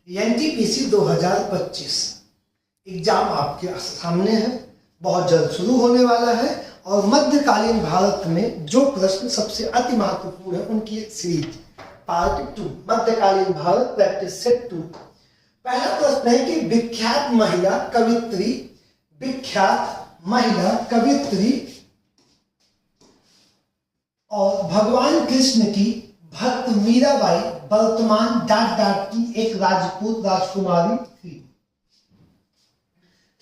NTPC 2025 exam आपके सामने है, बहुत जल्द शुरू होने वाला है और मध्यकालीन भारत में जो प्रश्न सबसे अति महत्वपूर्ण है उनकी सीरीज पार्ट 2 मध्यकालीन भारत प्रैक्टिस सेट 2। पहला प्रश्न है कि विख्यात महिला कवित्री और भगवान कृष्ण की भक्त मीराबाई वर्तमान की एक राजपूत राजकुमारी थी।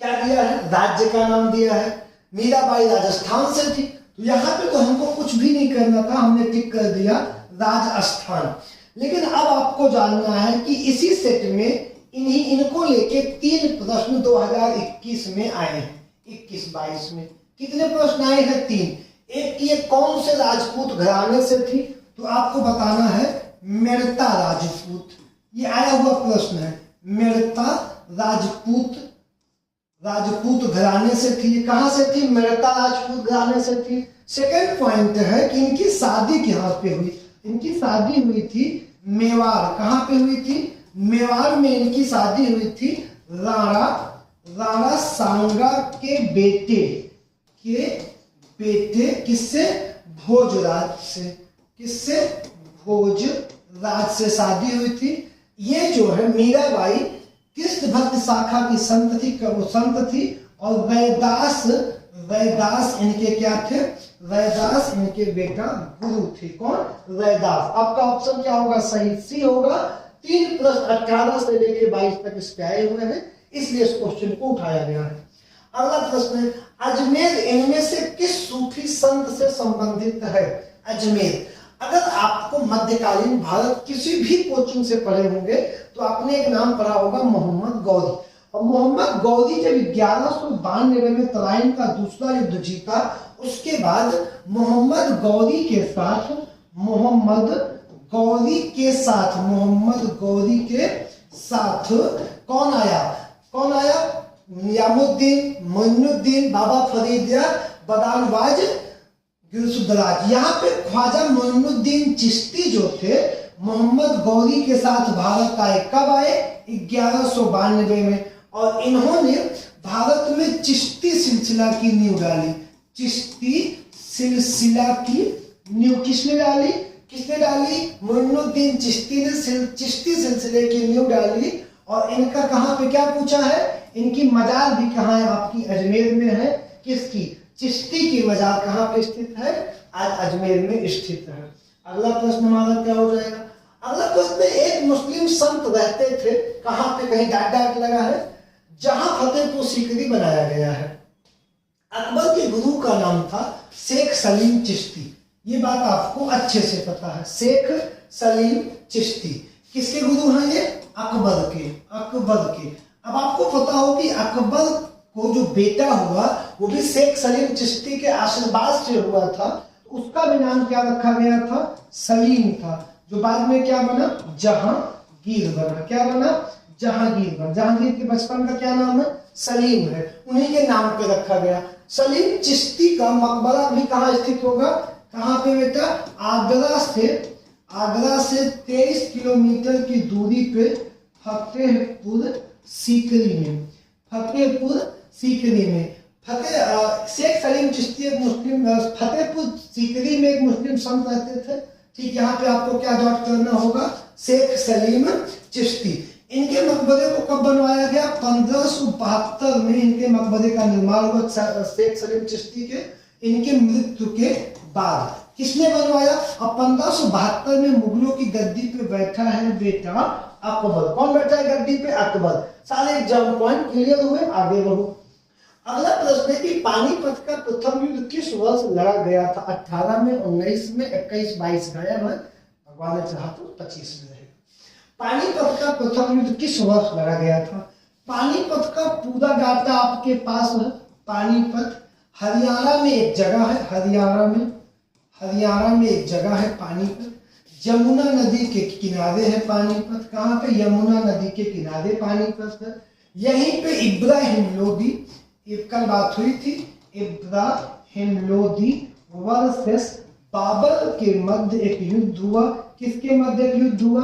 क्या दिया है? राज्य का नाम दिया है। मीराबाई राजस्थान से थी, तो यहाँ पे तो हमको कुछ भी नहीं करना था, हमने टिक कर दिया राजस्थान। लेकिन अब आपको जानना है कि इसी सेट में इनको लेके 3 प्रश्न 2021 में आए हैं। 21-22 में कितने प्रश्न आए हैं? 3। एक ये कौन से राजपूत घराने से थी, तो आपको बताना है मेड़ता राजपूत। ये आया हुआ प्रश्न है, मेड़ता राजपूत घराने से थी। कहां से थी? मेड़ता राजपूत घराने से थी। सेकंड पॉइंट है कि इनकी शादी कहां पे हुई? इनकी शादी हुई थी मेवाड़। कहां पे हुई थी? मेवाड़ में इनकी शादी हुई थी राणा सांगा के बेटे किससे? भोजराज से। किससे? भोजराज से शादी हुई थी। ये जो है मीराबाई कृष्ण भक्त शाखा की संत थी और वैदास इनके क्या थे? वैदास इनके बेटा गुरु थे। कौन? वैदास। आपका ऑप्शन क्या होगा? सही सी होगा। 3 प्रश्न 18 से लेके 22 तक इसके आए हुए हैं, इसलिए इस क्वेश्चन को उठाया गया है। अगला प्रश्न है, अजमेर इनमें से किस सूफी संत से संबंधित है? अजमेर। अगर आपको मध्यकालीन भारत किसी भी कोचिंग से पढ़े होंगे तो आपने एक नाम पढ़ा होगा मोहम्मद गौरी। और मोहम्मद गौरी जब 1192 में तराइन का दूसरा युद्ध जीता, उसके बाद मोहम्मद गौरी के साथ कौन आया? नियामुद्दीन, मोइनुद्दीन, बाबा फरीदिया, बदानवाज, गिरसुदराज। यहाँ पे ख्वाजा मोइनुद्दीन चिश्ती जो थे मोहम्मद गौरी के साथ भारत आए। कब आए? 1192 में। और इन्होंने भारत में चिश्ती सिलसिला की नींव डाली। चिश्ती सिलसिला की नींव किसने डाली? मोइनुद्दीन चिश्ती ने चिश्ती सिलसिले की नींव डाली। और इनका कहाँ पे क्या पूछा है? इनकी मजार भी कहाँ है? आपकी अजमेर में है। किसकी? चिश्ती की मजार कहाँ पे स्थित है? आज अजमेर में स्थित है। अगला प्रश्न हमारा क्या हो जाएगा? अगला प्रश्न, एक मुस्लिम संत रहते थे, कहाँ पे? कहीं डाट लगा है, जहां फतेहपुर सीकरी बनाया गया है। अकबर के गुरु का नाम था शेख सलीम चिश्ती। ये बात आपको अच्छे से पता है। शेख सलीम चिश्ती किसके गुरु हैं? ये अकबर के। अब आपको पता हो कि अकबर को जो बेटा हुआ वो भी शेख सलीम चिश्ती के आशीर्वाद से हुआ था। उसका भी नाम क्या रखा गया था? सलीम था, जो बाद में क्या बना? जहांगीर बना। क्या बना? जहांगीर बना। जहांगीर के बचपन का क्या नाम है? सलीम है, उन्हीं के नाम पे रखा गया। सलीम चिश्ती का मकबरा भी कहाँ स्थित होगा? कहाँ पे बेटा? आगरा से 23 किलोमीटर की दूरी पे फतेहपुर सीकरी में। शेख सलीम चिश्ती एक मुस्लिम, फतेहपुर सीकरी में एक मुस्लिम संत रहते थे। ठीक, यहाँ पे आपको क्या नोट करना होगा? शेख सलीम चिश्ती। इनके मकबरे को कब बनवाया गया? 1572 में इनके मकबरे का निर्माण हुआ शेख सलीम चिश्ती के, इनके मृत्यु के बाद। किसने बनवाया? अब 1572 में मुगलों की गद्दी पे बैठा है बेटा अकबर। कौन बैठा है गद्दी पे? अकबर। सारे एग्जाम पॉइंट क्लियर हुए, आगे बढ़ो। अगला प्रश्न है कि पानीपत का प्रथम युद्ध किस वर्ष लड़ा गया था? 18 में, 19 में, 21-22 गायब है, भगवान ने चाहा तो 25 में रहेगा। पानीपत का प्रथम युद्ध किस वर्ष लड़ा गया था? पानीपत का पूरा डाटा आपके पास है। पानीपत हरियाणा में एक जगह है, हरियाणा में एक जगह है पानीपत। यमुना नदी के किनारे है पानीपत। कहाँ पे? यमुना नदी के किनारे पानीपत है। यहीं पे इब्राहिम लोदी, कल बात हुई थी, इब्राहिम लोदी वर्सेस बाबर के मध्य एक युद्ध हुआ। किसके मध्य एक युद्ध हुआ?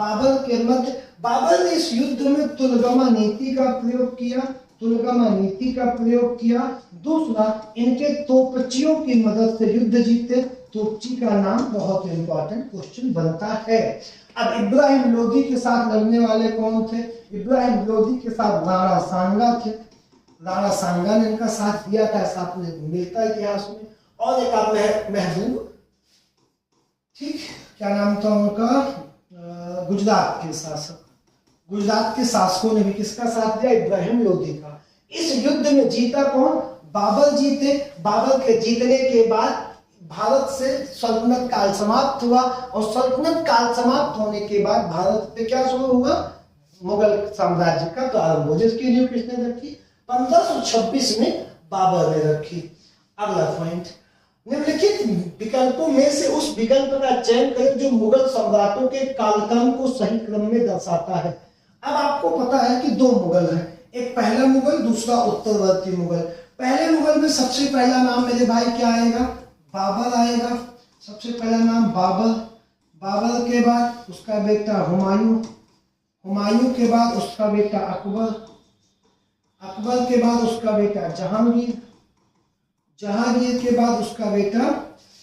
बाबर के मध्य बाबर ने इस युद्ध में तुलगमा नीति का प्रयोग किया, तुलगमा नीति का प्रयोग किया। दूसरा, इनके तोपचियों की मदद से युद्ध जीते। तोपची का नाम बहुत इंपॉर्टेंट क्वेश्चन बनता है। अब इब्राहिम लोदी के साथ लड़ने वाले कौन थे? इब्राहिम लोदी के साथ राणा सांगा थे। राणा सांगा ने इनका साथ दिया था, ऐसा आपने मिलता है इतिहास में। और एक आप महबूब, ठीक, क्या नाम था उनका, गुजरात के शासक। गुजरात के शासकों ने भी किसका साथ दिया? इब्राहिम लोदी का। इस युद्ध में जीता कौन? बाबर जीते। बाबर के जीतने के बाद भारत से सल्तनत काल समाप्त हुआ, और सल्तनत काल समाप्त होने के बाद भारत पे क्या शुरू हुआ? मुगल साम्राज्य का प्रारंभ हुआ, जिसकी नींव किसने रखी? 1526 में बाबर ने रखी। अगला पॉइंट, निम्नलिखित विकल्पों में से उस विकल्प का चयन करें जो मुगल सम्राटों के कालक्रम को सही क्रम में दर्शाता है। अब आपको पता है कि दो मुगल हैं, एक पहला मुगल, दूसरा उत्तरवर्ती मुगल। पहले मुगल में सबसे पहला नाम मेरे भाई क्या आएगा? बाबर आएगा। सबसे पहला नाम बाबर। बाबर के बाद उसका बेटा हुमायूं। हुमायूं के बाद उसका बेटा अकबर। अकबर के बाद उसका बेटा जहांगीर। जहांगीर के बाद उसका बेटा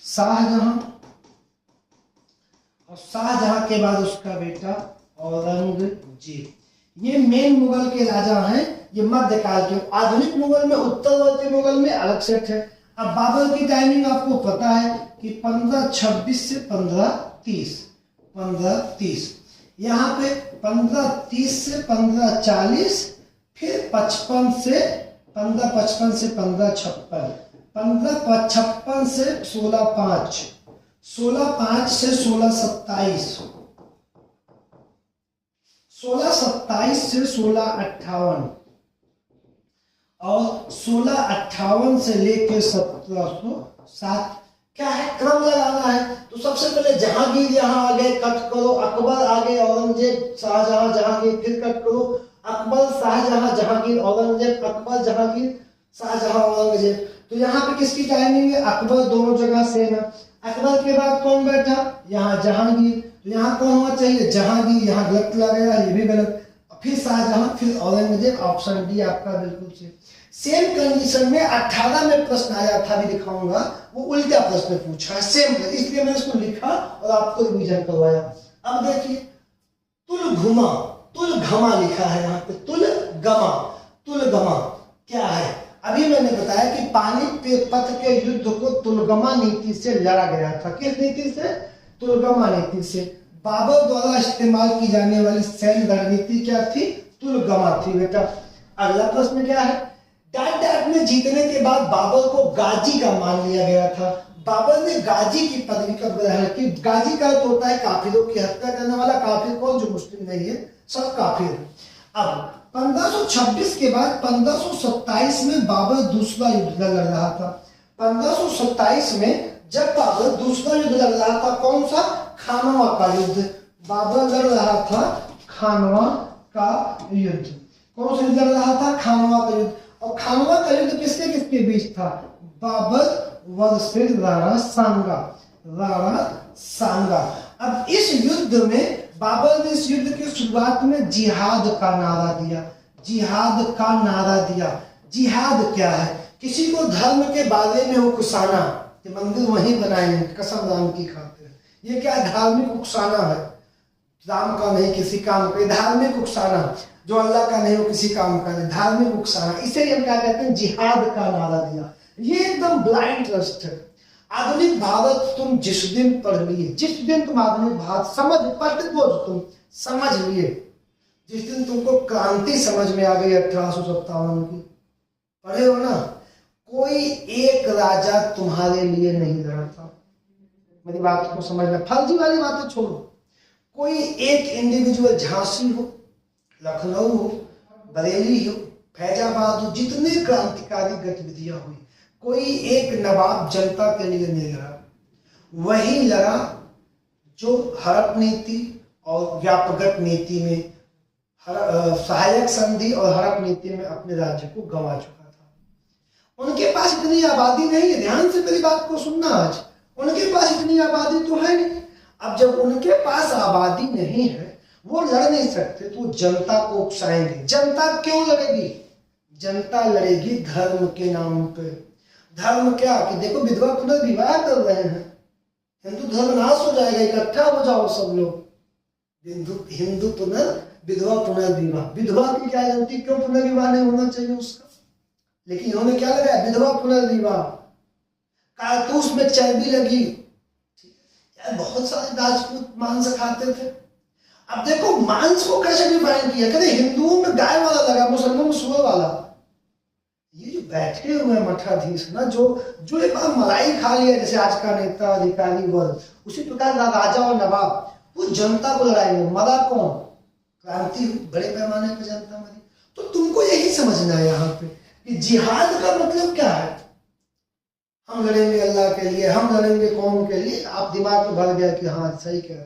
शाहजहां। और शाहजहां के बाद उसका बेटा औरंगजेब। ये मेन मुगल के राजा हैं, ये मध्यकाल के। आधुनिक मुगल में, उत्तरवर्ती मुगल में अलग सेट है। अब बाबर की टाइमिंग आपको पता है कि 1526 से 1530, 1530, यहाँ पे 1530 से 1540, फिर 55 से 1555 से 1556, 1556 से 1605, 1605 से 1627, 1627 से 1658, और 1658 से लेकर 1707। क्या है? क्रम लगाना है। तो सबसे पहले जहांगीर यहाँ आ गए, कट करो। अकबर आ गए, औरंगजेब, शाहजहां, जहांगीर, फिर कट करो। अकबर, शाहजहां, जहांगीर, औरंगजेब, अकबर, जहांगीर, शाहजहां, औरंगजेब। तो यहाँ पे किसकी टाइमिंग है? अकबर, दोनों जगह सेम है। अकबर के बाद कौन बैठा? यहाँ जहांगीर। तो यहाँ कौन होना चाहिए? जहांगीर। यहाँ गलत लगा गया, ये भी गलत। फिर शाहजहां, फिर औरंगजेब। ऑप्शन डी आपका बिल्कुल सही। सेम कंडीशन में 18 में प्रश्न आया था, भी दिखाऊंगा, वो उल्टा प्रश्न पूछा है, सेम, इसलिए मैंने उसको लिखा और आपको रिवीजन करवाया। अब देखिए, तुलघुमा, तुलघमा लिखा है यहाँ पे, तुलगमा। तुलगमा क्या है? अभी मैंने बताया कि पानीपत के युद्ध को तुलगमा नीति से लड़ा गया था। किस नीति से? तुलगमा नीति से। बाबर द्वारा इस्तेमाल की जाने वाली सैन्य रणनीति क्या थी? तुलगमा थी बेटा। अगला प्रश्न क्या है? डाट में जीतने के बाद बाबर को गाजी का मान लिया गया था। बाबर ने गाजी की पदवी का ग्रहण की। गाजी का अर्थ होता है काफिरों की हत्या करने वाला। काफिर कौन? जो मुस्लिम नहीं है, सब काफिर। अब 1526 के बाद 1527 में बाबर दूसरा युद्ध लड़ रहा था। 1527 में जब बाबर दूसरा युद्ध लड़ रहा था, कौन सा? खानवा का युद्ध। बाबर लड़ रहा था खानवा का युद्ध। कौन सा युद्ध लड़ रहा था? खानवा का युद्ध। और खानवा का युद्ध किसके किसके बीच था? बाबर वर्सेस राणा सांगा। राणा सांगा। अब इस युद्ध में बाबर ने इस युद्ध की शुरुआत में जिहाद का नारा दिया। जिहाद का नारा दिया। जिहाद क्या है? किसी को धर्म के बारे में उकसाना। कि मंदिर वहीं बनाए, कसम राम की खातिर। ये क्या? धार्मिक उकसाना है। राम का नहीं किसी काम का, धार्मिक उकसाना। जो अल्लाह का नहीं वो किसी काम का नहीं, धार्मिक उकसाना। इसे हम क्या कहते हैं? जिहाद का नारा दिया। ये एकदम ब्लाइंड ट्रस्ट है। आधुनिक भारत तुम जिस दिन पढ़ लिए, जिस दिन तुम आधुनिक भारत समझ तुम समझ लिए, जिस दिन तुमको क्रांति समझ में आ गई 1857 की, पढ़े हो ना, कोई एक राजा तुम्हारे लिए नहीं लड़ा था। मेरी बात को समझना, फर्जी वाली बातें छोड़ो। कोई एक इंडिविजुअल, झांसी हो, लखनऊ हो, बरेली हो, फैजाबाद हो, जितने क्रांतिकारी गतिविधियां हुई, कोई एक नवाब जनता के लिए नहीं लड़ा। वही लड़ा जो हड़प नीति और व्यापगत नीति में, सहायक संधि और हड़प नीति में अपने राज्य को गंवा चुका था। उनके पास इतनी आबादी नहीं है। ध्यान से मेरी बात को सुनना। आज उनके पास इतनी आबादी तो है नहीं। अब जब उनके पास आबादी नहीं है वो लड़ नहीं सकते तो जनता को उकसाएंगे। जनता क्यों लड़ेगी? जनता लड़ेगी धर्म के नाम पे। धर्म क्या कि देखो विधवा पुनर्विवाह कर रहे हैं, हिंदू धर्म नाश हो जाएगा, इकट्ठा हो जाओ सब लोग। हिंदू विधवा पुनर्विवाह, विधवा की क्या गलती, क्यों पुनर्विवाह नहीं होना चाहिए उसका? लेकिन इन्होंने क्या लगाया, विधवा पुनर्विवाह, कारतूस में चर्बी लगी। यार बहुत सारे राजपूत मांस खाते थे। अब देखो मांस को कैसे डिफाइन किया, कहते हिंदुओं में गाय वाला लगा, मुसलमानों में सूअर वाला। ये जो बैठे हुए हैं मठाधीश ना, जो एक बार मलाई खा लिया जैसे आज का नेता अधिकारी वर्ग, उसी प्रकार राजा और नवाब वो जनता को लड़ाएंगे। मरा कौन? क्रांति बड़े पैमाने पर जनता मरी। तो तुमको यही समझना है यहाँ पे कि जिहाद का मतलब क्या है। हम लड़ेंगे अल्लाह के लिए, हम लड़ेंगे कौम के लिए। आप दिमाग में भर गया कि हाँ सही कह रहे,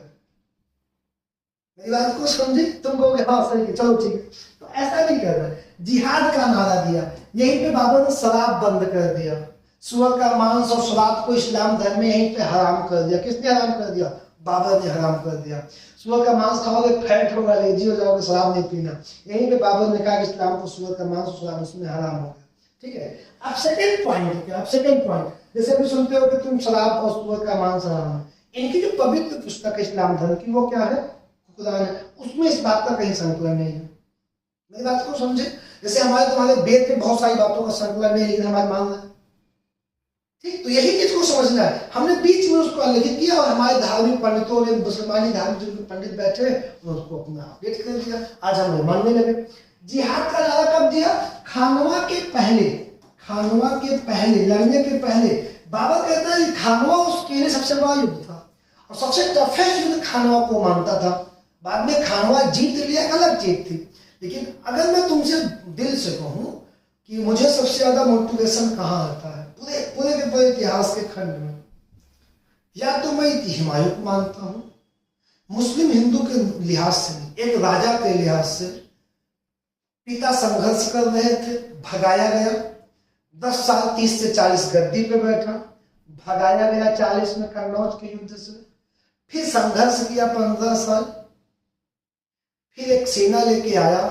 मेरी बात को समझे? तुम कहोगे हाँ सही है, चलो ठीक है। तो ऐसा नहीं कर रहे, जिहाद का नारा दिया। यहीं पे बाबर ने शराब बंद कर दिया, सुअर का मांस और शराब को इस्लाम धर्म में यहीं पे हराम कर दिया। किसने हराम कर दिया? बाबर ने हराम कर दिया। सुअर का मांस खाओगे फैट होगा, लेजी हो जाओगे, शराब नहीं पीना। यहीं पे बाबर ने कहा कि इस्लाम को सुअर का मांस और शराब उसमें हराम हो गया। ठीक है। अब सेकंड पॉइंट क्या? अब सेकंड पॉइंट, जैसे अभी सुनते हो कि तुम शराब और सुअर का मांस हराम है, इनकी जो पवित्र पुस्तक है इस्लाम धर्म की, वो क्या है? कुरान है। उसमें इस बात का कहीं संकलन नहीं है। मेरी बात को समझे? जैसे हमारे तुम्हारे वेद में बहुत सारी बातों का संकलन नहीं, लेकिन हमारे मान है। ठीक, तो यही चीज को समझना है। हमने बीच में उसको अलिखित किया और हमारे धार्मिक पंडितों ने, मुसलमानी धार्मिक पंडित बैठे उसको अपना अपडेट कर दिया। आज हम मानने लगे। जिहाद का नारा कब दिया? खानवा के पहले, खानवा के पहले, लड़ने के पहले। बाबर कहता है खानवा उसके लिए सबसे बड़ा युद्ध था और सबसे टफेस्ट युद्ध खानवा को मानता था। बाद में खानवा जीत लिया, अलग चीज थी। लेकिन अगर मैं तुमसे दिल से कहूं कि मुझे सबसे ज्यादा मोटिवेशन कहाँ आता है पूरे पूरे के पूरे इतिहास के खंड में, या तो मैं हुमायूं को मानता हूं, मुस्लिम हिंदू के लिहाज से नहीं, एक राजा के लिहाज से। पिता संघर्ष कर रहे थे, भगाया गया, 10 साल 30 से 40 गद्दी पे बैठा, भगाया गया 40 में कन्नौज के युद्ध से, फिर संघर्ष किया 15 साल, फिर एक सेना लेके आया,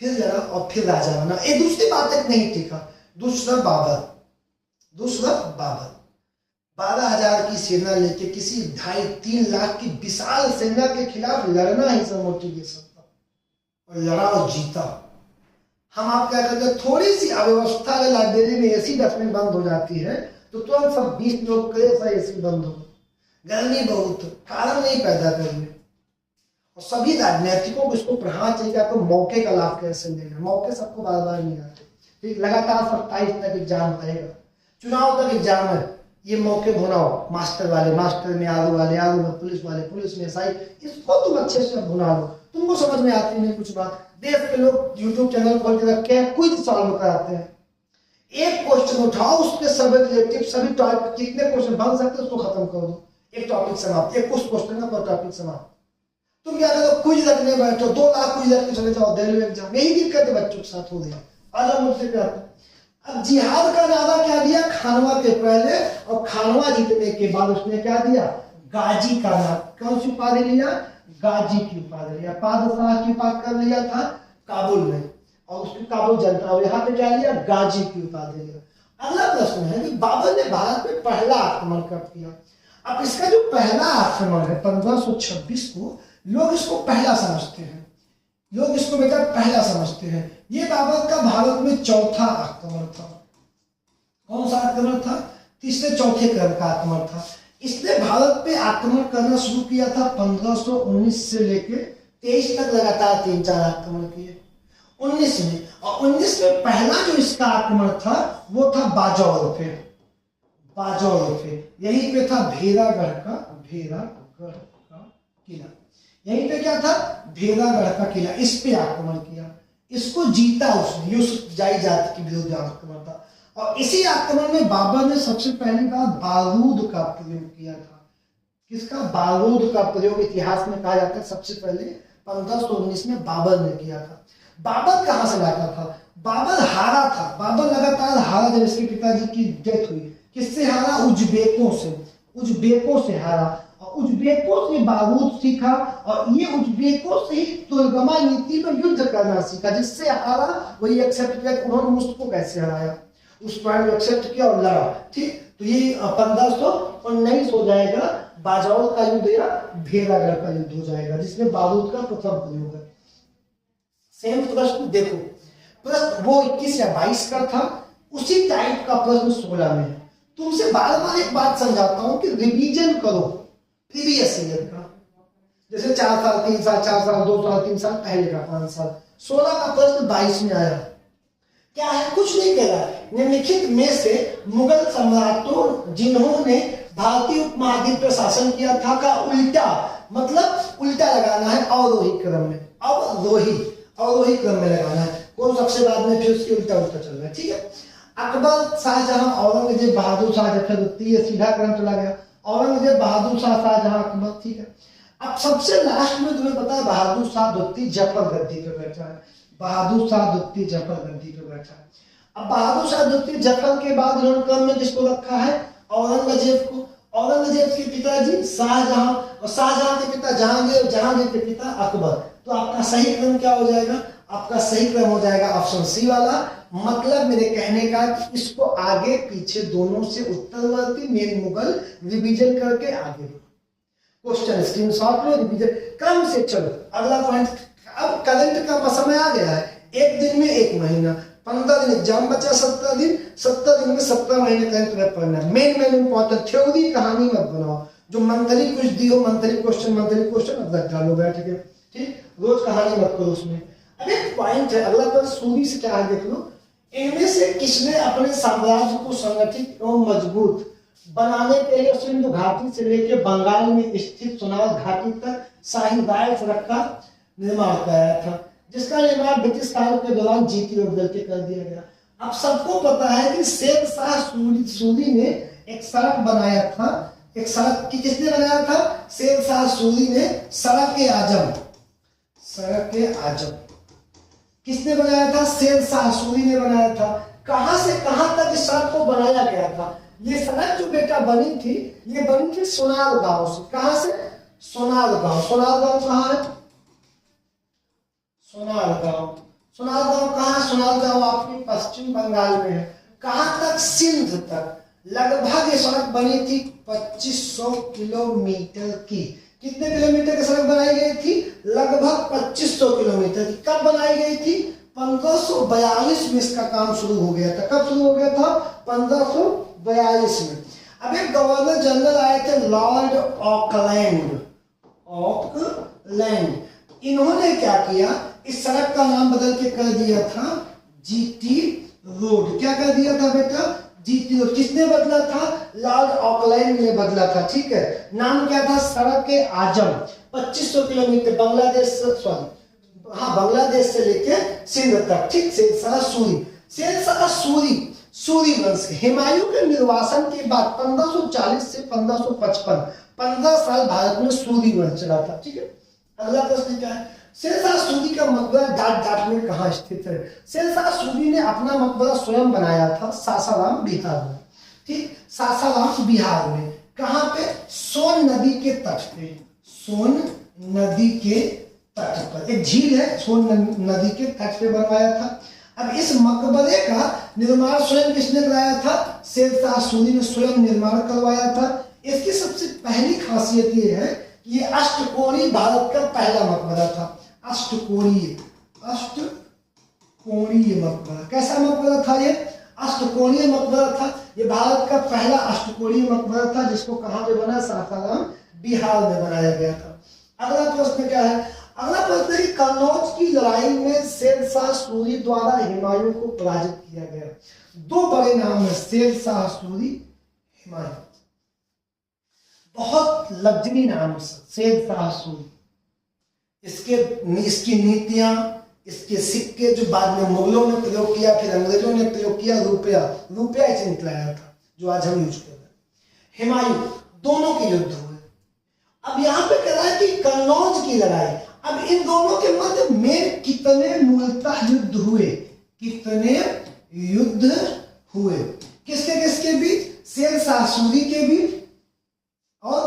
फिर लड़ा और फिर राजा बना। ये दूसरी बात एक नहीं टिका। दूसरा बाबर 12,000 की सेना लेके किसी 2.5-3 लाख की विशाल सेना के खिलाफ लड़ना ही सब मोटिवेशन था, और लड़ा और जीता। हम आप क्या करते हैं, थोड़ी सी अव्यवस्था अगर लाइब्रेरी में एसी 10 में बंद हो जाती है तो तुरंत सब 20 लोग करे ऐसा एसी बंद हो, गर्मी बहुत, कारण नहीं पैदा करने। और सभी राजनीतिकों को इसको पढ़ाना चाहिए आपको मौके का लाभ कैसे लेना। मौके सबको बार बार नहीं आते। ठीक, लगातार 27 तक एग्जाम रहेगा, चुनाव तक एग्जाम है, ये मौके भुनाओ। मास्टर में आलू वाले, आलू में पुलिस वाले, पुलिस में एसआई, इसको तुम अच्छे से भुना लो। तुमको समझ में आती नहीं कुछ बात। देश के लोग यूट्यूब चैनल खोल के रखे हैं, क्विज सॉल्व कराते हैं। एक क्वेश्चन उठाओ, उसके सब रिलेटिव सभी टॉपिक जितने क्वेश्चन बन सकते उसको खत्म कर दो, एक टॉपिक समाप्त। एक कुछ क्वेश्चन का पर टॉपिक समाप्त। तुम क्या करो, क्विज रखने बैठो, 2 लाख क्विज रख के चले जाओ दिल्ली एग्जाम। यही दिक्कत है बच्चों के साथ हो रही है। आज हम मुझसे क्या, अब जिहाद का नारा क्या दिया? खानवा के पहले, और खानवा जीतने के बाद उसने क्या दिया? गाजी का नारा। कौन सी उपाधि लिया? गाजी की उपाधि लिया। पादशाह की उपाधि कर लिया था काबुल में, और उसकी काबुल जनता, और यहाँ पे क्या लिया? गाजी की उपाधि लिया। अगला प्रश्न है कि बाबर ने भारत में पहला आक्रमण कब किया? अब इसका जो पहला आक्रमण है 1526 को, लोग इसको पहला समझते हैं, लोग इसको बेटा पहला समझते हैं। ये बाबर का भारत में चौथा आक्रमण था। कौन सा आक्रमण था? तीसरे चौथे क्रम का आक्रमण था। इसने भारत पे आक्रमण करना शुरू किया था 1519 से लेके 23 तक, लगातार 3-4 आक्रमण किए 19 में। और 19 में पहला जो इसका आक्रमण था वो था बाजौर पे। यहीं पे था भेरागढ़ का किला। यहीं पे क्या था? भेरागढ़ का किला। इस पे आक्रमण किया, इसको जीता उसने। यूसुफ जाई जाति के विरुद्ध आक्रमण था। और इसी आक्रमण में बाबर ने सबसे पहली बार बारूद का प्रयोग किया था। किसका? बारूद का प्रयोग इतिहास में कहा जाता है सबसे पहले 1519 में बाबर ने किया था। बाबर कहां से लाता था? बाबर हारा था। बाबर लगातार हारा जब इसके पिताजी की डेथ हुई। किससे हारा? उज्बेकों से हारा। और उज्बेकों से बारूद सीखा, और ये उज्बेकों से ही तुर्गमा नीति में युद्ध करना सीखा, जिससे हारा वही एक्सेप्ट किया कि उन्होंने मुझको कैसे हराया, उस पॉइंट को एक्सेप्ट किया और लड़ा। ठीक, तो ये 1519 हो जाएगा बाजौल का युद्ध या भेड़ागढ़ का युद्ध हो जाएगा, जिसमें बारूद का प्रथम प्रयोग है। सेम प्रश्न देखो, प्रश्न वो 21 या 22 का था, उसी टाइप का प्रश्न 16 में है। तुमसे बार बार एक बात समझाता हूं कि रिवीजन करो प्रीवियस ईयर का, जैसे 4 साल 3 साल 4 साल 2 साल 3 साल पहले का 5 साल। 16 का प्रश्न 22 में आया, क्या है, कुछ नहीं कह रहा, निम्नलिखित में से मुगल सम्राटों जिन्होंने भारतीय उपमहाद्वीप पर शासन किया था का उल्टा, मतलब उल्टा लगाना है अवरोही क्रम में, अवरोही क्रम में लगाना है, कौन सबसे बाद में, फिर उसके उल्टा उल्टा चल रहा है। ठीक है, अकबर, शाहजहां, औरंगजेब, बहादुर शाह, जफर, ये सीधा क्रम चला गया, औरंगजेब, बहादुर शाह, शाहजहां, अकबर। ठीक है, अब सबसे लास्ट में तुम्हें पता है बहादुर शाह द्वितीय जफर गद्दी पे बैठा है, बहादुर शाह द्वितीय जफर गद्दी पे बैठा है। अब बहादुर शाह द्वितीय जफर के बाद इन्होंने क्रम में किसको रखा है, औरंगजेब को। औरंगजेब के पिताजी शाहजहां, और शाहजहां के पिता जहांगीर, जहांगीर के पिता अकबर। तो आपका सही क्रम क्या हो जाएगा, आपका सही क्रम हो जाएगा ऑप्शन सी वाला। मतलब मेरे कहने का कि इसको आगे पीछे दोनों से उत्तरवर्ती मेन मुगल रिवीजन करके आगे क्वेश्चन स्क्रीनशॉट लो, रिवीजन क्रम से चलो। अगला पॉइंट, अब करंट का समय आ गया है, एक दिन में एक महीना, 15 दिन एग्जाम बचा, 17 दिन, 17 दिन में 17 महीने करंट तुम्हें पढ़ना है। मेन इंपॉर्टेंट थ्योरी कहानी मत बनाओ, जो मंथली कुछ दियो, मंथली क्वेश्चन अब रख डालो बैठ के। ठीक, रोज कहानी मत करो उसमें। अब एक पॉइंट है, अगला पर सूरी से क्या है देख लो, इनमें से किसने अपने साम्राज्य को संगठित एवं मजबूत बनाने के लिए सिंधु घाटी से लेकर बंगाल में स्थित सोनार घाटी तक शाही राय सड़क का निर्माण कराया था, जिसका निर्माण ब्रिटिश काल के दौरान जीती और बदल के कर दिया गया। अब सबको पता है कि शेर शाह सूरी ने एक सड़क बनाया था, एक सड़क की किसने बनाया था, शेर शाह सूरी ने सड़क-ए-आजम किसने बनाया था, शेर शाह सूरी ने बनाया था। कहां से कहां तक इस सड़क को बनाया गया था, ये सड़क जो बेटा बनी थी, ये बनी थी सोनार गांव से। कहां से, सोनार गांव कहां है, सोनार गांव कहां, सोनार गांव आपके पश्चिम बंगाल में है। कहां तक, सिंध तक। लगभग ये सड़क बनी थी 2500 किलोमीटर की। कितने किलोमीटर की सड़क बनाई गई थी, लगभग 2500 किलोमीटर की। कब बनाई गई थी, 1542 में इसका काम शुरू हो गया था। कब शुरू हो गया था, 1542 में। अब एक गवर्नर जनरल आए थे, लॉर्ड ऑकलैंड। इन्होंने क्या किया, इस सड़क का नाम बदल के कर दिया था जीटी रोड। क्या कर दिया था बेटा, जीती रोड। किसने बदला था, लॉर्ड ऑकलैंड ने बदला था। ठीक है, नाम क्या था, सड़क-ए-आजम। 2500 किलोमीटर बांग्लादेश से लेके सिंध तक। ठीक, शेरशाह सूरी वंश हुमायूं के निर्वासन के बाद 1540 से 1555 15 साल भारत में सूरी वंश चला था। ठीक है, अगला प्रश्न क्या है, शेरशाह सूरी का मकबरा डाट में कहाँ स्थित है। शेरशाह सूरी ने अपना मकबरा स्वयं बनाया था सासाराम बिहार में। ठीक, सासाराम बिहार में कहाँ पे, सोन नदी के तट पे, सोन नदी के तट पर एक झील है, सोन नदी के तट पे बनवाया था। अब इस मकबरे का निर्माण स्वयं किसने कराया था, शेरशाह सूरी ने स्वयं निर्माण करवाया था। इसकी सबसे पहली खासियत ये है कि ये अष्टकोणीय भारत का पहला मकबरा था। अष्टकोणीय मकबरा। कैसा मकबरा था ये, अष्टकोणीय मकबरा था। ये भारत का पहला अष्टकोणीय मकबरा था, जिसको कहां पे बना, सासाराम बिहार में बनाया गया था। अगला प्रश्न क्या है, अगला प्रश्न है कि कन्नौज की लड़ाई में शेरशाह सूरी द्वारा हुमायूं को पराजित किया गया। दो बड़े नाम है, शेरशाह सूरी, हुमायूं। बहुत लग्जरी नाम शेरशाह सूरी। इसकी नीतियां, इसके सिक्के जो बाद में मुगलों ने प्रयोग किया, फिर अंग्रेजों ने प्रयोग किया, रुपया इसे निकलाया था जो आज हम यूज कर रहे हैं। हुमायूं, दोनों के युद्ध हुए। अब यहाँ पे कह रहा है कि कन्नौज की लड़ाई, अब इन दोनों के मध्य में कितने मूलतः युद्ध हुए, किसके बीच, शेरशाह सूरी के बीच और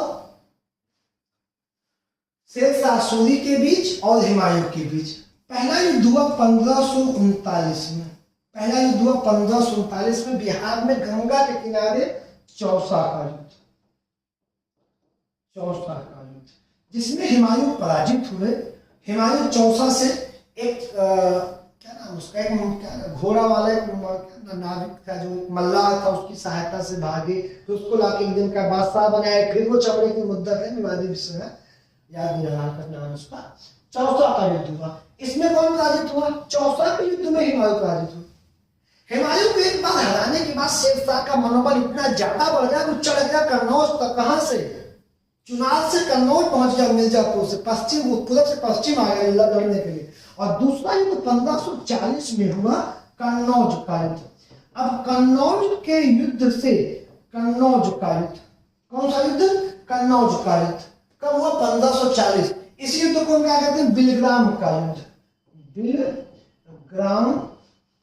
शाह सूरी के बीच और हुमायूं के बीच। पहला युद्ध हुआ 1539 में। पहला युद्ध हुआ 1539 में बिहार में गंगा के किनारे चौसा का युद्ध। चौसा का युद्ध जिसमें हुमायूं पराजित हुए। हुमायूं चौसा से एक क्या नाम उसका, एक घोड़ा वाला एक नाविक था जो मल्लाह था, उसकी सहायता से भागे, तो उसको लाके एक दिन का बादशाह बनाया। फिर वो चमड़े की मुद्दत है, विवादी विषय है, याद नहीं रहा का नाम उसका। चौसा का युद्ध हुआ। इसमें कौन पराजित हुआ? चौसा के युद्ध में हुमायूं पराजित हुआ। हुमायूं को एक बार हराने के बाद शेरशाह का मनोबल इतना ज्यादा बढ़ गया कि चढ़ गया कन्नौज तक। कहां से? चुनार से कन्नौज पहुंच गया, मिर्जापुर से पश्चिम, पूरब से पश्चिम आ गया लड़ने के लिए। और दूसरा युद्ध 1540 में हुआ, कन्नौज का युद्ध। अब कन्नौज के युद्ध से, कन्नौज का युद्ध, कौन सा युद्ध? कन्नौज का युद्ध कब हुआ? 1540। इस युद्ध को क्या कहते हैं? बिलग्राम का युद्ध। बिलग्राम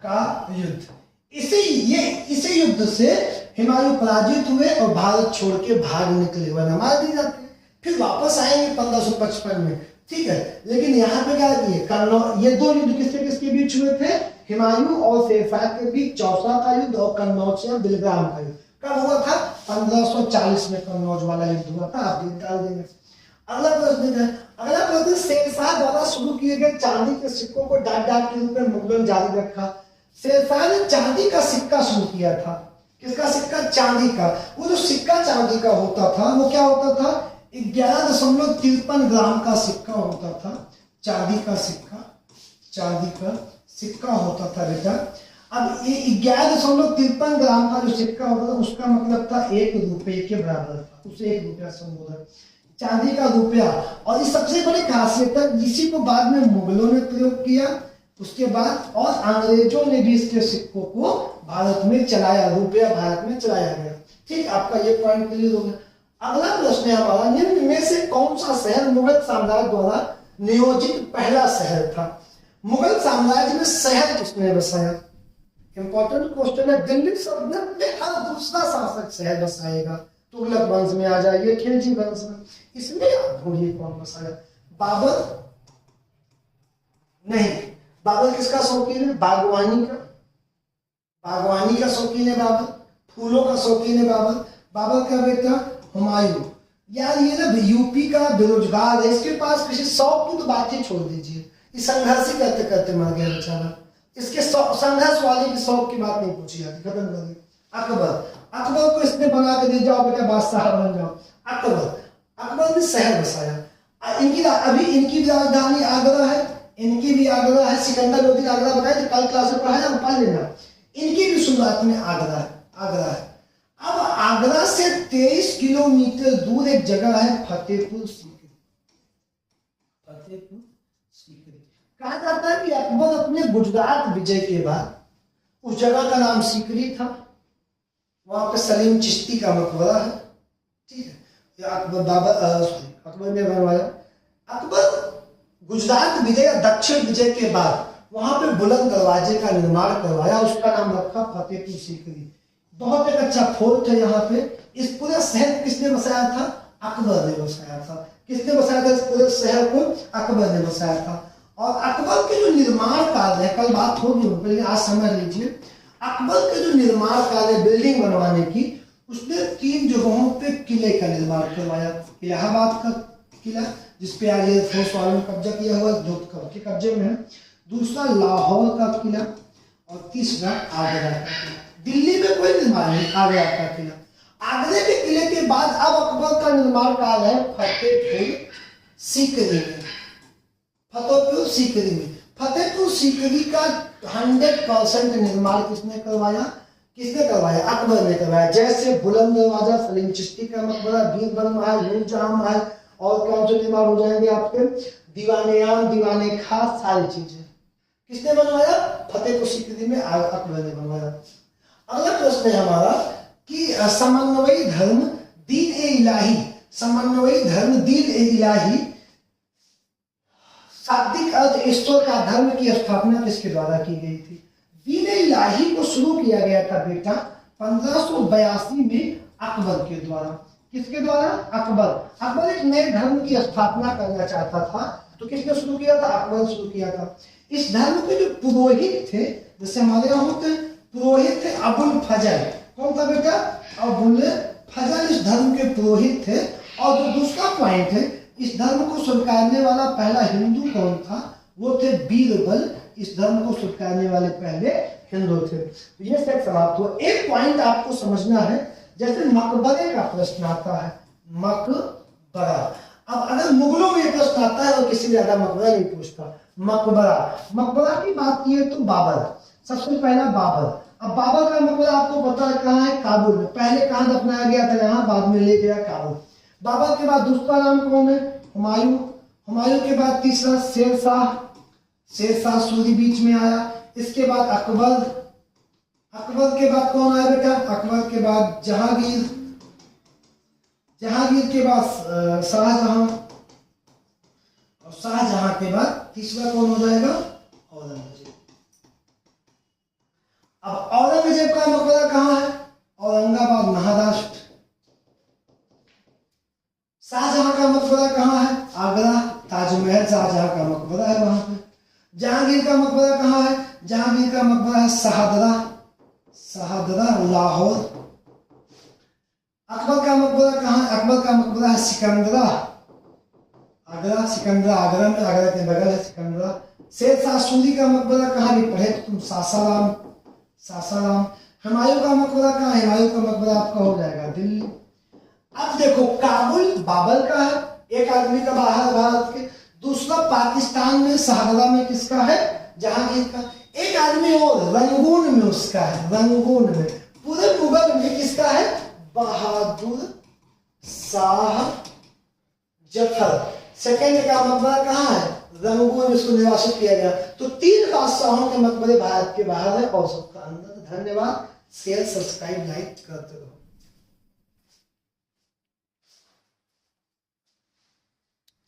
का युद्ध। इसी युद्ध से हुमायूं पराजित हुए और भारत छोड़ के भाग निकले, वरना मार दी जाती। फिर वापस आएंगे 1555 में, ठीक है। लेकिन यहाँ पे क्या किए? कन्नौज, ये दो युद्ध किसके किसके बीच हुए थे? हुमायूं और शेरशाह के बीच चौसा का युद्ध और कन्नौज या बिलग्राम का युद्ध। कब हुआ था? 1540 में कन्नौज वाला युद्ध हुआ था। आप डाल देंगे। अगला प्रश्न है, अगला प्रश्न, शेरशाह द्वारा शुरू किए गए चांदी के सिक्कों को डाक के रूप में मुगलों ने जारी रखा। शेरशाह ने चांदी का सिक्का शुरू किया था। किसका सिक्का? चांदी का। वो जो सिक्का चांदी का होता था वो क्या होता था? 11.53 ग्राम का सिक्का होता था। चांदी का सिक्का, चांदी का सिक्का होता था बेटा। अब ये 11.53 ग्राम का जो सिक्का होता था उसका मतलब था 1 रुपये के बराबर था, उसे 1 रुपया संबोधन, चांदी का रुपया। और इस सबसे बड़ी खासियत है, इसी को बाद में मुगलों ने प्रयोग किया उसके बाद, और अंग्रेजों ने भी इसके सिक्कों को भारत में चलाया, रुपया भारत में चलाया गया। ठीक, आपका ये पॉइंट क्लियर हो गया। अगला प्रश्न है हमारा, निम्न में से कौन सा शहर मुगल साम्राज्य द्वारा नियोजित पहला शहर था? मुगल साम्राज्य में शहर किसने बसाया? इंपॉर्टेंट क्वेश्चन है। दिल्ली सल्तनत में हर दूसरा शासक शहर बसाएगा। तुगलक वंश में आ जाइए, खिलजी वंश में, इसमें आप ढूंढिए कौन बसाया? बाबर नहीं। बाबर किसका शौकीन है? बागवानी का। बागवानी का शौकीन है बाबर, फूलों का शौकीन है बाबर। बाबर का बेटा हुमायूं। यार ये ना यूपी का बेरोजगार है, इसके पास किसी शौक की तो बात ही छोड़ दीजिए, इस संघर्ष ही करते करते मर गया बेचारा। इसके संघर्ष वाले की शौक की बात नहीं पूछी जाती, खत्म कर दी। अकबर, अकबर को इसने बना के दे जाओ बेटा बादशाह बन जाओ। अकबर ने शहर बसाया। अभी इनकी राजधानी आगरा है, इनकी भी आगरा है। सिकंदर लोधी आगरा बनाए थे, कल क्लास में पढ़ाया, हम पढ़ लेना। इनकी भी शुरुआत में आगरा है। अब आगरा से 23 किलोमीटर दूर एक जगह है फतेहपुर सीकरी। फतेहपुर सीकरी कहा जाता है कि अकबर अपने गुजरात विजय के बाद उस जगह का नाम सीकरी था। वहां पे सलीम चिश्ती का मकबरा है, ठीक है। अकबर ने बनवाया। अकबर गुजरात विजय या दक्षिण विजय के बाद वहां पे बुलंद दरवाजे का निर्माण करवाया, उसका नाम रखा फतेहपुर सीकरी। बहुत एक अच्छा फोर्ट है यहाँ पे। इस पूरे शहर को किसने बसाया था? अकबर ने बसाया था। किसने बसाया था इस पूरे शहर को? अकबर ने बसाया था। और अकबर के जो निर्माण कार्य है, कल बात होगी उन पर, आज समझ लीजिए। अकबर के जो निर्माण कार्य बिल्डिंग बनवाने की, उसने 3 जगहों पे किले का निर्माण करवाया। इलाहाबाद का किला, जिसपे आज एयरफोर्स वालों ने कब्जा किया हुआ, जो के कब्जे में है। दूसरा लाहौर का किला, और तीसरा आगरा का किला। दिल्ली में कोई निर्माण नहीं, आगरा का किला। आगरे के किले के बाद अब अकबर का निर्माण कार्य है फतेहपुर सीकरी में। फतेहपुर सीकरी में, फतेहपुर सीकरी का 100% निर्माण किसने करवाया? अकबर ने करवाया। जैसे बुलंद दरवाजा, सलीम चिश्ती का मकबरा, बीरबल महल, नूरजहां महल, और कौन से निर्माण हो जाएंगे आपके? दीवाने आम, दीवाने खास, सारी चीजें किसने बनवाया? फतेहपुर सीकरी में अकबर ने बनवाया। अगला प्रश्न है हमारा कि समन्वयी धर्म दीन ए इलाही, समन्वयी धर्म दीन ए इलाही, शाब्दिक अर्थ ईश्वर का धर्म की स्थापना किसके द्वारा की गई थी? दीन ए इलाही को शुरू किया गया था बेटा 1582 में अकबर के द्वारा। किसके द्वारा? अकबर। अकबर एक नए धर्म की स्थापना करना चाहता था, तो किसने शुरू किया था? अकबर ने शुरू किया था। इस धर्म के जो पुरोहित थे, जैसे हमारे यहाँ होते हैं पुरोहित थे अबुल फजल। कौन था बेटा? अबुल फजल इस धर्म के पुरोहित थे। और जो दूसरा पॉइंट है, इस धर्म को स्वीकारने वाला पहला हिंदू कौन था? वो थे बीरबल। इस धर्म को स्वीकारने वाले पहले हिंदू थे। तो ये सेट समाप्त हुआ। एक पॉइंट आपको समझना है, जैसे मकबरे का प्रश्न आता है, मकबरा। अब अगर मुगलों में प्रश्न आता है और किसी ने ज्यादा मकबरा नहीं पूछता, मकबरा। मकबरा की बात की तो बाबर, सबसे पहला बाबर। अब बाबर का मकबरा आपको पता है कहाँ है? काबुल में। पहले कहाँ दफनाया गया था? यहाँ, बाद में ले गया काबुल। बाबर के बाद दूसरा नाम कौन है? हुमायूं। हुमायूं के बाद तीसरा शेरशाह। शेरशाह सूरी बीच में आया। इसके बाद अकबर। अकबर के बाद कौन आया बेटा? अकबर के बाद जहांगीर। जहांगीर के बाद शाहजहां। और शाहजहां के बाद तीसरा कौन हो जाएगा? औरंगजेब। अब औरंगजेब का मकबरा कहाँ है? औरंगाबाद, महाराष्ट्र। शाहजहां का मकबरा कहाँ है? आगरा, ताजमहल शाहजहां का मकबरा है वहां पे। जहांगीर का मकबरा कहाँ है? जहांगीर का मकबरा है शाहदरा, शाहदरा लाहौर। अकबर का मकबरा कहाँ है? अकबर का मकबरा है सिकंदरा, आगरा। सिकंदरा आगरा में, आगरा के बगल है सिकंदरा। शेरशाह सूरी का मकबरा कहाँ? भी पढ़े तुम, सासाराम, सासाराम। हुमायूं का मकबरा कहाँ? हुमायूं का मकबरा आपका हो जाएगा दिल्ली। अब देखो, काबुल बाबर का है, एक आदमी का बाहर भारत के। दूसरा पाकिस्तान में शाहदरा में किसका है? जहांगीर का। एक आदमी और रंगून में उसका है, रंगून में। पूरे मुगल में किसका है? बहादुर शाह जफर। सेकंड का मकबरा कहाँ है? रंगून, इसको निवासित किया गया। तो 3 बादशाहों के मकबरे भारत के बाहर है और सबका अंदर। धन्यवाद। शेयर, सब्सक्राइब, लाइक करते रहो।